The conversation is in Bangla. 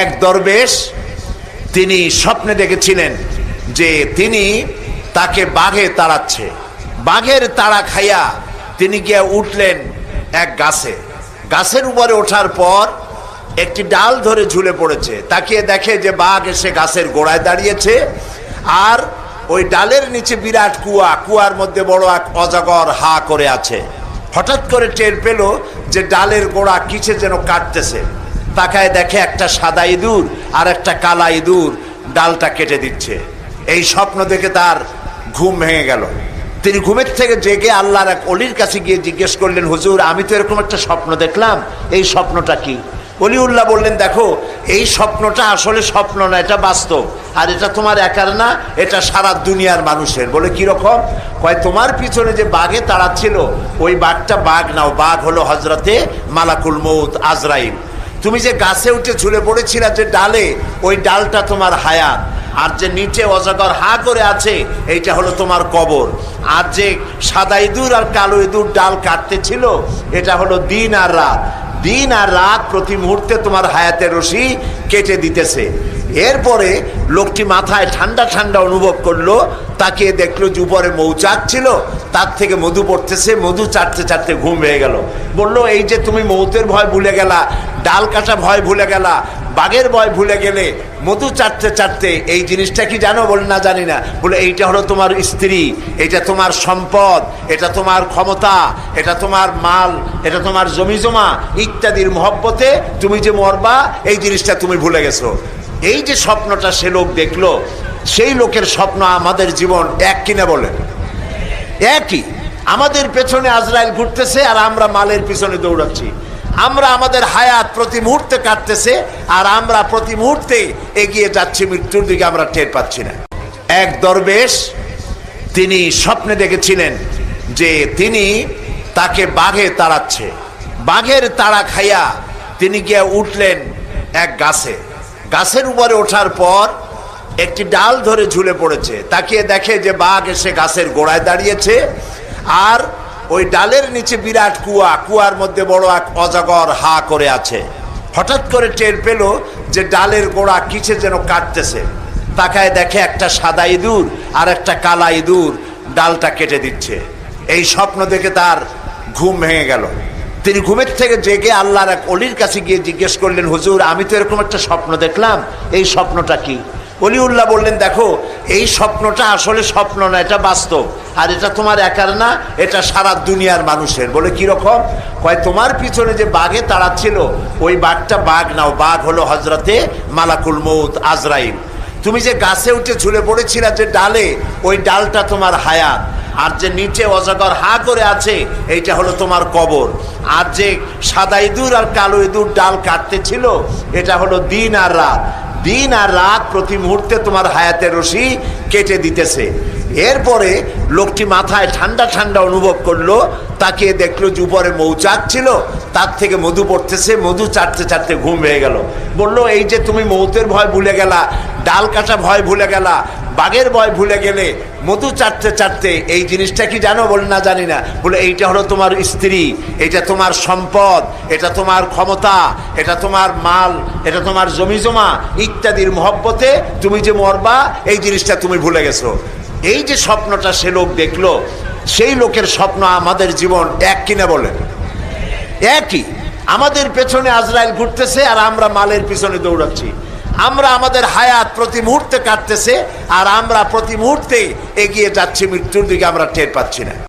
এক দরবেশ তিনি স্বপ্নে দেখেছিলেন যে তিনি তাকে বাঘে তাড়াচ্ছে। বাঘের তাড়া খাইয়া তিনি গিয়ে উঠলেন এক গাছে। গাছের উপরে ওঠার পর একটি ডাল ধরে ঝুলে পড়েছে। তাকিয়ে দেখে যে বাঘ এসে গাছের গোড়ায় দাঁড়িয়েছে, আর ওই ডালের নিচে বিরাট কুয়া, কুয়ার মধ্যে বড় এক অজগর হা করে আছে। হঠাৎ করে টের পেল যে ডালের গোড়া কিসে যেন কাটতেছে। তাকায় দেখে একটা সাদা ইঁদুর আর একটা কালা ইঁদুর ডালটা কেটে দিচ্ছে। এই স্বপ্ন দেখে তার ঘুম ভেঙে গেল। তিনি ঘুমের থেকে জেগে আল্লাহর এক অলির কাছে গিয়ে জিজ্ঞেস করলেন, হুজুর আমি তো এরকম একটা স্বপ্ন দেখলাম, এই স্বপ্নটা কি? অলিউল্লাহ বললেন, দেখো এই স্বপ্নটা আসলে স্বপ্ন না, এটা বাস্তব। আর এটা তোমার একার না, এটা সারা দুনিয়ার মানুষের। বলে কিরকম? কয় তোমার পিছনে যে বাঘে তাড়াচ্ছিল ওই বাঘটা বাঘ নাও, বাঘ হলো হজরতে মালাকুল মউত আজরাইল। তুমি যে গাছে উঠে ঝুলে পড়েছিলা যে ডালে, ওই ডালটা তোমার হায়াত। আর যে নিচে অজগর হা করে আছে এইটা হলো তোমার কবর। আর যে সাদা ইঁদুর আর কালো ইঁদুর ডাল কাটতেছিল এটা হলো দিন আর রাত। দিন আর রাত প্রতি মুহূর্তে তোমার হায়াতের রশি কেটে দিতেছে। এরপরে লোকটি মাথায় ঠান্ডা ঠান্ডা অনুভব করলো, তাকিয়ে দেখলো যে উপরে মৌচাক ছিল, তার থেকে মধু পড়তেছে। মধু চাটতে চাটতে ঘুম হয়ে গেল। বললো, এই যে তুমি মৌতের ভয় ভুলে গেলা, ডাল কাটা ভয় ভুলে গেলা, বাঘের ভয় ভুলে গেলে, মধু চাটতে চাটতে এই জিনিসটা কি জানো? বলে না, জানি না। বলে এইটা হলো তোমার স্ত্রী, এটা তোমার সম্পদ, এটা তোমার ক্ষমতা, এটা তোমার মাল, এটা তোমার জমি জমা ইত্যাদির মহব্বতে তুমি যে মরবা এই জিনিসটা তুমি ভুলে গেছো। এই যে স্বপ্নটা সে লোক দেখলো, সেই লোকের স্বপ্ন আমাদের জীবন এক কিনা বলেন? একই। আমাদের পেছনে আজরাইল ঘুরতেছে আর আমরা মালের পিছনে দৌড়াচ্ছি। আমরা আমাদের হায়াত প্রতি মুহূর্তে কাটতেছে আর আমরা প্রতি মুহূর্তে এগিয়ে যাচ্ছি মৃত্যুর দিকে, আমরা টের পাচ্ছি না। এক দরবেশ তিনি স্বপ্নে দেখেছিলেন যে তিনি তাকে বাঘে তাড়াচ্ছে। বাঘের তাড়া খাইয়া তিনি গিয়ে উঠলেন এক গাছে। গাছের উপরে ওঠার পর একটি ডাল ধরে ঝুলে পড়েছে। তাকিয়ে দেখে যে বাঘ এসে গাছের গোড়ায় দাঁড়িয়েছে, আর ওই ডালের নিচে বিরাট কুয়া, কুয়ার মধ্যে বড় এক অজগর হা করে আছে। হঠাৎ করে টের পেল যে ডালের গোড়া কিসে যেন কাটতেছে। তাকায় দেখে একটা সাদা ইঁদুর আর একটা কালা ইঁদুর ডালটা কেটে দিচ্ছে। এই স্বপ্ন দেখে তার ঘুম ভেঙে গেল। তিনি ঘুমের থেকে জেগে আল্লাহর এক অলির কাছে গিয়ে জিজ্ঞেস করলেন, হুজুর আমি তো এরকম একটা স্বপ্ন দেখলাম, এই স্বপ্নটা কি? অলিউল্লাহ বললেন, দেখো এই স্বপ্নটা আসলে স্বপ্ন না, এটা বাস্তব। আর এটা তোমার একার না, এটা সারা দুনিয়ার মানুষের। বলে কিরকম? কয় তোমার পিছনে যে বাঘে তাড়াচ্ছিল ওই বাঘটা বাঘ নাও, বাঘ হলো হজরতে মালাকুল মউত আজরাইল। তুমি যে গাছে উঠে ঝুলে পড়েছিলা যে ডালে, ওই ডালটা তোমার হায়াত। আর যে নিচে অজগর হা করে আছে এইটা হলো তোমার কবর। আর যে সাদা ইঁদুর আর কালো ইঁদুর ডাল কাটতেছিল এটা হলো দিন আর রাত। দিন আর রাত প্রতি মুহূর্তে তোমার হায়াতের রশি কেটে দিতেছে। এরপরে লোকটি মাথায় ঠান্ডা ঠান্ডা অনুভব করলো, তাকিয়ে দেখলো যে উপরে মৌচাক ছিল, তার থেকে মধু পড়তেছে। মধু চাটতে চাটতে ঘুম হয়ে গেল। বললো, এই যে তুমি মৌতের ভয় ভুলে গেলা, ডাল কাটা ভয় ভুলে গেলা, বাঘের ভয় ভুলে গেলে, মধু চাটতে চাটতে এই জিনিসটা কি জানো? বলে না, জানি না। বলে এইটা হলো তোমার স্ত্রী, এটা তোমার সম্পদ, এটা তোমার ক্ষমতা, এটা তোমার মাল, এটা তোমার জমি জমা ইত্যাদির মহব্বতে তুমি যে মরবা এই জিনিসটা তুমি ভুলে গেছো। এই যে স্বপ্নটা সে লোক দেখলো, সেই লোকের স্বপ্ন আমাদের জীবন এক কিনা বলেন? একই। আমাদের পেছনে আজরাইল ঘুরতেছে আর আমরা মালের পিছনে দৌড়াচ্ছি। আমরা আমাদের হায়াত প্রতি মুহূর্তে কাটতেছে আর আমরা প্রতি মুহূর্তে এগিয়ে যাচ্ছি মৃত্যুর দিকে, আমরা টের পাচ্ছি না।